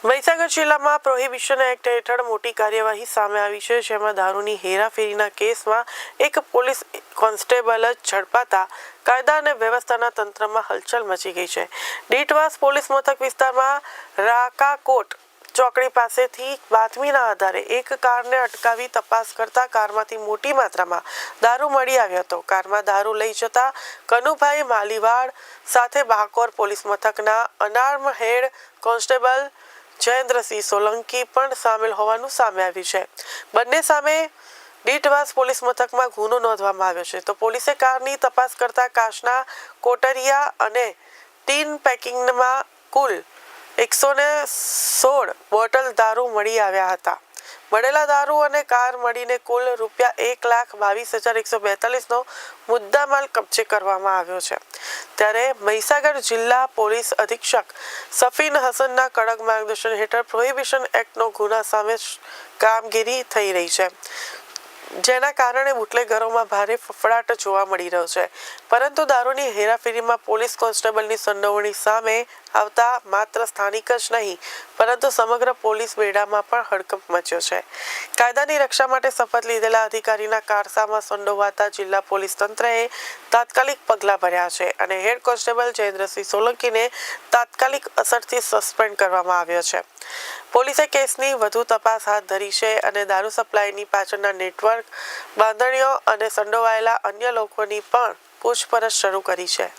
મહીસાગર જિલ્લામાં prohibition act હેઠળ મોટી કાર્યવાહી સામે આવી છે, જેમાં દારૂની હેરાફેરીના કેસમાં એક પોલીસ કોન્સ્ટેબલ જ ઝડપાતા કાયદા અને વ્યવસ્થાના તંત્રમાં હલચલ મચી ગઈ છે. ડીટવાસ પોલીસ મથક વિસ્તારમાં રાકાકોટ ચોકડી પાસેથી બાતમીના આધારે એક કારને અટકાવી તપાસ કરતા કારમાંથી મોટી માત્રામાં દારૂ મળી આવ્યો હતો. કારમાં દારૂ લઈ જતા કનુભાઈ માલીવાડ સાથે બાકોર પોલીસ મથકના unarm head constable Jayendrasinh Solanki પણ સામેલ હોવાનું સામે આવ્યું છે. બંને સામે ડીટવાસ પોલીસ મથકમાં ગુનો નોંધવામાં આવ્યો છે. તો પોલીસે કારની તપાસ કરતા કાચના કોટરિયા અને ટીન પેકિંગમાં કુલ 116 બોટલ દારૂ મળી આવ્યા હતા. મળેલા દારૂ અને કાર મળીને કુલ ₹1,22,142 નો મુદ્દામાલ કબજે કરવામાં આવ્યો છે. ત્યારે મહીસાગર જિલ્લા પોલીસ અધિક્ષક સફીન હસનના કડક માર્ગદર્શન હેઠળ પ્રોહિબિશન એક્ટનો ગુના સામે કામગીરી થઈ રહી છે, જેના કારણે બુટલેગરોમાં ભારે ફફડાટ જોવા મળી રહ્યો છે. પરંતુ દારૂની હેરાફેરીમાં પોલીસ કોન્સ્ટેબલની સંડોવણી સામે આવતા માત્ર સ્થાનિક જ નહીં, પરંતુ સમગ્ર પોલીસ બેડામાં પણ હડકંપ મચ્યો છે. કાયદાની રક્ષા માટે શપથ લીધેલા અધિકારીના કારસામાં સંડોવાતા જિલ્લા પોલીસ તંત્રએ તાત્કાલિક પગલાં ભર્યા છે અને હેડ કોન્સ્ટેબલ જયેન્દ્રસિંહ સોલંકીને તાત્કાલિક અસરથી સસ્પેન્ડ કરવામાં આવ્યો છે. પોલીસે કેસની વધુ તપાસ હાથ ધરી છે અને દારૂ સપ્લાયની પાછળના નેટવર્ક, બાંધણીઓ અને સંડોવાયેલા અન્ય લોકોની પણ પૂછપરછ શરૂ કરી છે.